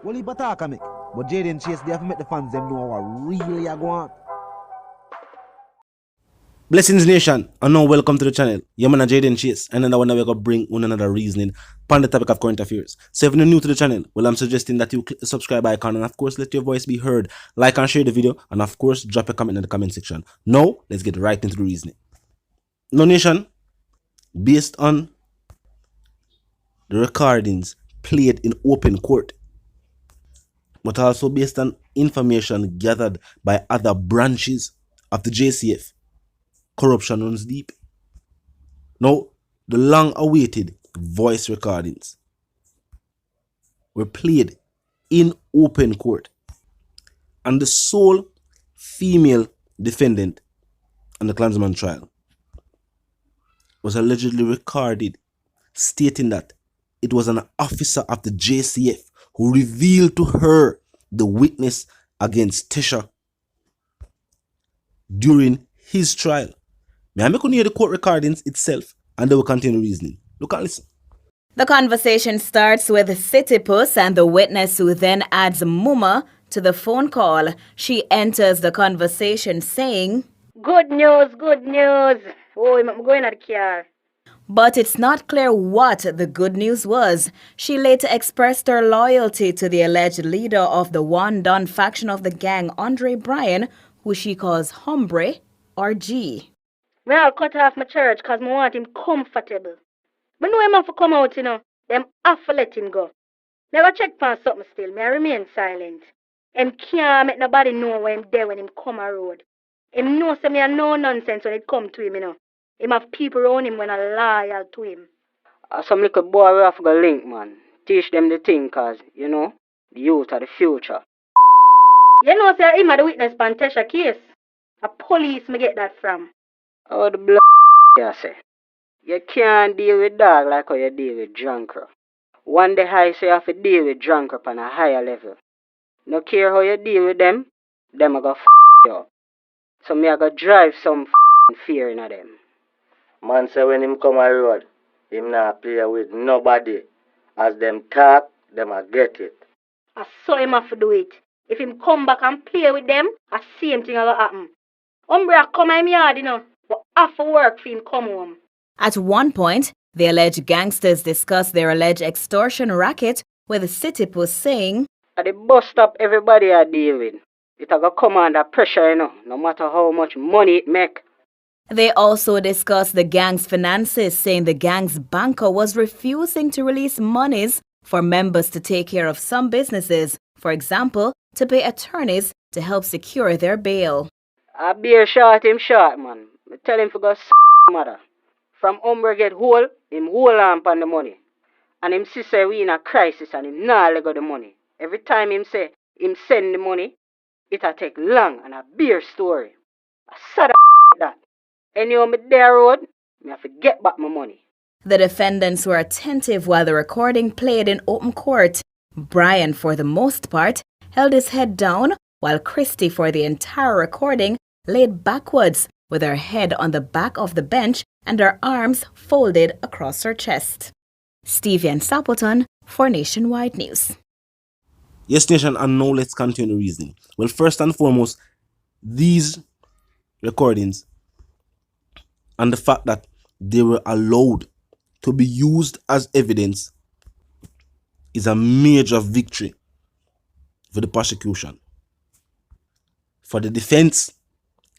Well, he attack me. But Jaden Chase, they have to make the fans them know what really are going on. Blessings Nation, and now welcome to the channel. Yeah, man, Jaden Chase, and then we're going to bring one another reasoning on the topic of current affairs. So if you're new to the channel, well, I'm suggesting that you click the subscribe icon and of course let your voice be heard. Like and share the video, and of course drop a comment in the comment section. Now, let's get right into the reasoning. Now, Nation, based on the recordings played in open court, but also based on information gathered by other branches of the JCF, corruption runs deep. Now, the long-awaited voice recordings were played in open court, and the sole female defendant on the Klansman trial was allegedly recorded stating that it was an officer of the JCF who revealed to her the witness against Tesha during his trial. May I make you hear the court recordings itself, and they will continue reasoning. Look and listen. The conversation starts with C0ps and the witness, who then adds Muma to the phone call. She enters the conversation saying, Good news, good news. Oh, I'm going at the car. But it's not clear what the good news was. She later expressed her loyalty to the alleged leader of the One Don faction of the gang, Andre Bryan, who she calls Hombre or G. I'll cut off my church because I want him comfortable. But no, him have to come out, Them have to let him go. Never check for something still. I remain silent. Him can't make nobody know when him there when him come a road. Him know say me a no nonsense when it come to him, Him have people around him when are loyal to him. Some little boy we have to go link, man. Teach them the thing, cause, the youth are the future. You know, say him are the witness for Tesha case. A police me get that from. Oh, the blood, you say. You can't deal with dog like how you deal with drunker. One day I say you have to deal with drunker on a higher level. No care how you deal with them are gonna you up. So me I go drive some fear in them. Man say when him come a road, him not play with nobody. As them talk, them a get it. I saw him have to do it. If him come back and play with them, a same thing will happen. Umbra come in my yard, but have to work for him come home. At one point, the alleged gangsters discussed their alleged extortion racket, with C0ps saying, At the bus stop everybody are deal with. It a go come under pressure, no matter how much money it make. They also discussed the gang's finances, saying the gang's banker was refusing to release monies for members to take care of some businesses, for example, to pay attorneys to help secure their bail. I beer short him short, man. I tell him to go mother. From Umber get whole, him hold on the money. And him see say we in a crisis and him nah let go the money. Every time him say him send the money, it'll take long and a beer story. I sad that. Anyhow me there road, me have to get back my money. The defendants were attentive while the recording played in open court. Bryan, for the most part, held his head down, while Christy, for the entire recording, laid backwards with her head on the back of the bench and her arms folded across her chest. Steven Stapleton for Nationwide News. Yes, Nation, and now let's continue the reasoning. Well, first and foremost, these recordings and the fact that they were allowed to be used as evidence is a major victory for the prosecution. For the defense,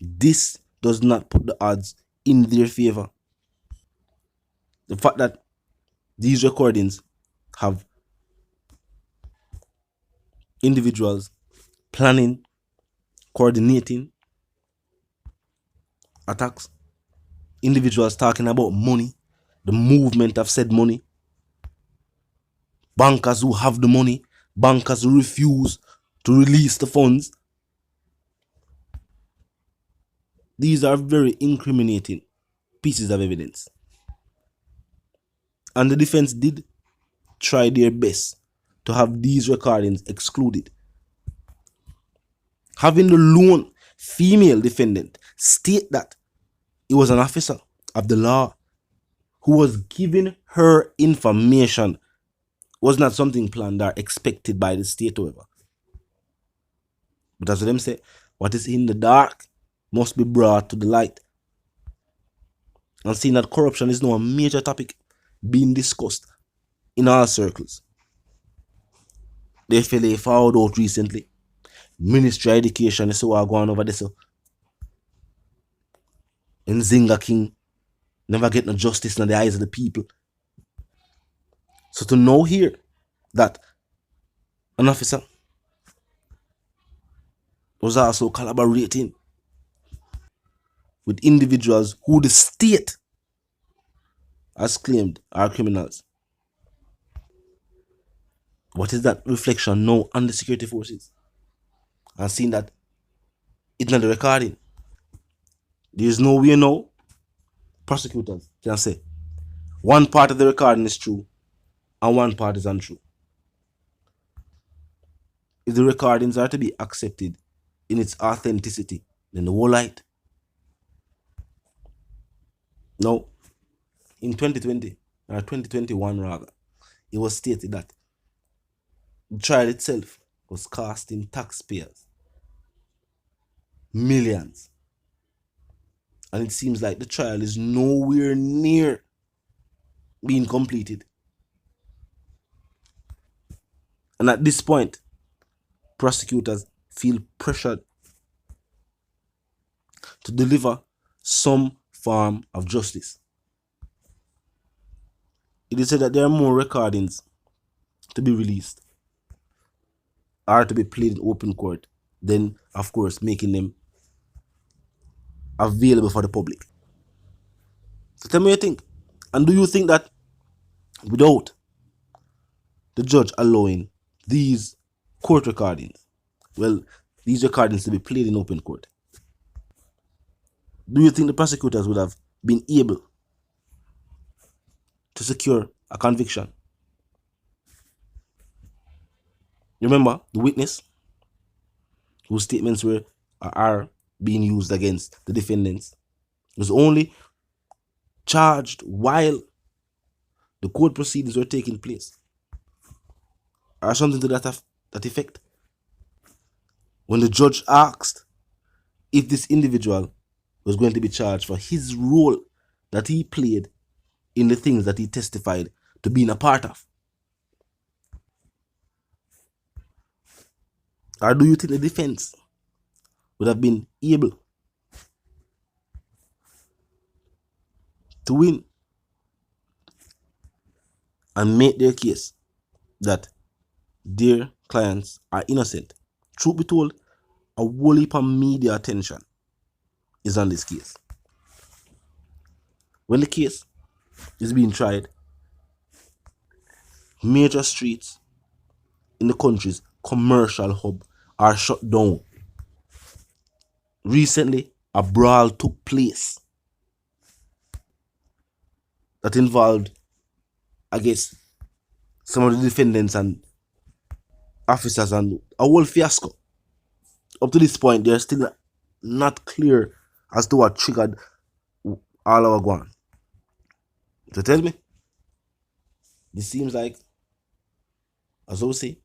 this does not put the odds in their favor. The fact that these recordings have individuals planning, coordinating attacks, individuals talking about money, the movement of said money, bankers who have the money, bankers who refuse to release the funds. These are very incriminating pieces of evidence. And the defense did try their best to have these recordings excluded. Having the lone female defendant state that it was an officer of the law who was giving her information was not something planned or expected by the state, however. But as them say, what is in the dark must be brought to the light. And seeing that corruption is now a major topic being discussed in all circles. The FLA found out recently. Ministry of Education is so going over this. And Zinga King never get no justice in the eyes of the people. So to know here that an officer was also collaborating with individuals who the state has claimed are criminals. What is that reflection now on the security forces? And seeing that it's not the recording. There is no way now prosecutors can say one part of the recording is true and one part is untrue. If the recordings are to be accepted in its authenticity, then the whole light. Now, in 2020 or 2021 rather, it was stated that the trial itself was costing taxpayers millions. And it seems like the trial is nowhere near being completed. And at this point, prosecutors feel pressured to deliver some form of justice. It is said that there are more recordings to be released or to be played in open court, then of course making them available for the public. So tell me what you think. And do you think that without the judge allowing these court recordings, well, these recordings to be played in open court, do you think the prosecutors would have been able to secure a conviction? Remember the witness whose statements are being used against the defendants was only charged while the court proceedings were taking place, or something to that effect. When the judge asked if this individual was going to be charged for his role that he played in the things that he testified to being a part of. Or do you think the defense would have been able to win and make their case that their clients are innocent? Truth be told, a whole heap of media attention is on this case. When the case is being tried, major streets in the country's commercial hub are shut down. Recently, a brawl took place that involved, I guess, some of the defendants and officers, and a whole fiasco. Up to this point, they're still not clear as to what triggered all our going. So tell me, this seems like, as I say,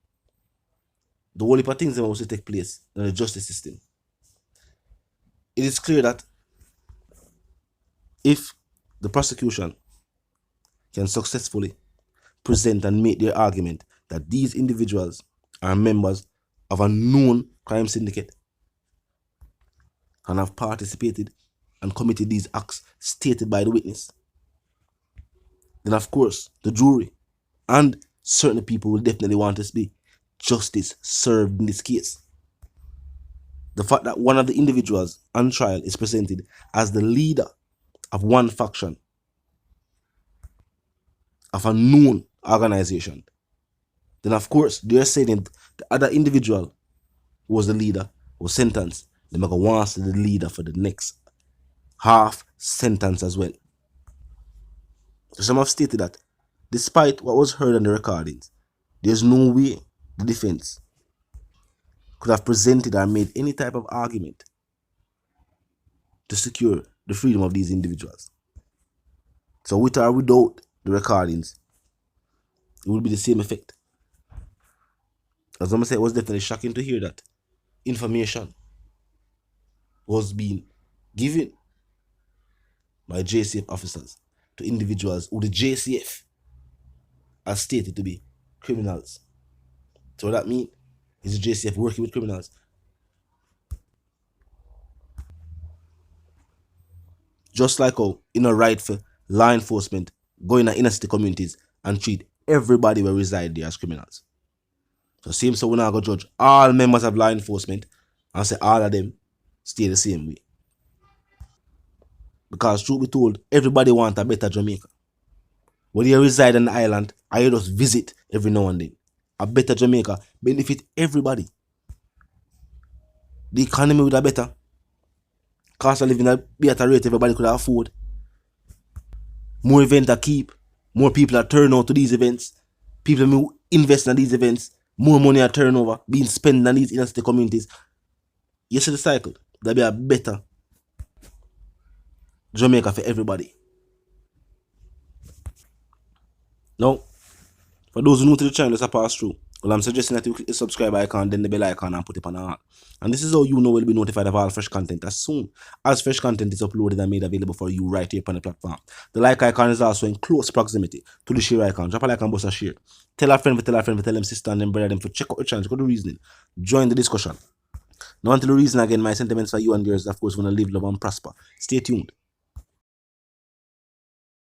the whole heap of things that must take place in the justice system. It is clear that if the prosecution can successfully present and make their argument that these individuals are members of a known crime syndicate and have participated and committed these acts stated by the witness, then of course the jury and certain people will definitely want to see justice served in this case. The fact that one of the individuals on trial is presented as the leader of one faction of a known organization, then of course they're saying the other individual who was the leader was sentenced. They're going to want to the leader for the next half sentence as well. Some have stated that despite what was heard on the recordings, there's no way the defense could have presented or made any type of argument to secure the freedom of these individuals. So with or without the recordings, it would be the same effect. As I said, it was definitely shocking to hear that information was being given by JCF officers to individuals who the JCF has stated to be criminals. So what that means is the JCF working with criminals. Just like how in a right for law enforcement go in the inner city communities and treat everybody where reside there as criminals. So we're not going to judge all members of law enforcement and say all of them stay the same way. Because truth be told, everybody wants a better Jamaica. Whether you reside on the island or you just visit every now and then, a better Jamaica benefit everybody. The economy would have better. Cost of living be at a rate everybody could afford. More events to keep. More people are turn out to these events. People who invest in these events. More money are turnover being spent in these inner city communities. You see the cycle. There'll be a better Jamaica for everybody. Now, for those who are new to the channel, let's pass through. Well, I'm suggesting that you click the subscribe icon, then the bell icon, and put it on all. And this is how you know we'll be notified of all fresh content as soon as fresh content is uploaded and made available for you right here on the platform. The like icon is also in close proximity to the share icon. Drop a like and bust a share. Tell a friend, tell them sister and them brother them to check out the channel, check out the reasoning. Join the discussion. Now until the reason again, my sentiments for you and yours, of course, want to live, love, and prosper. Stay tuned.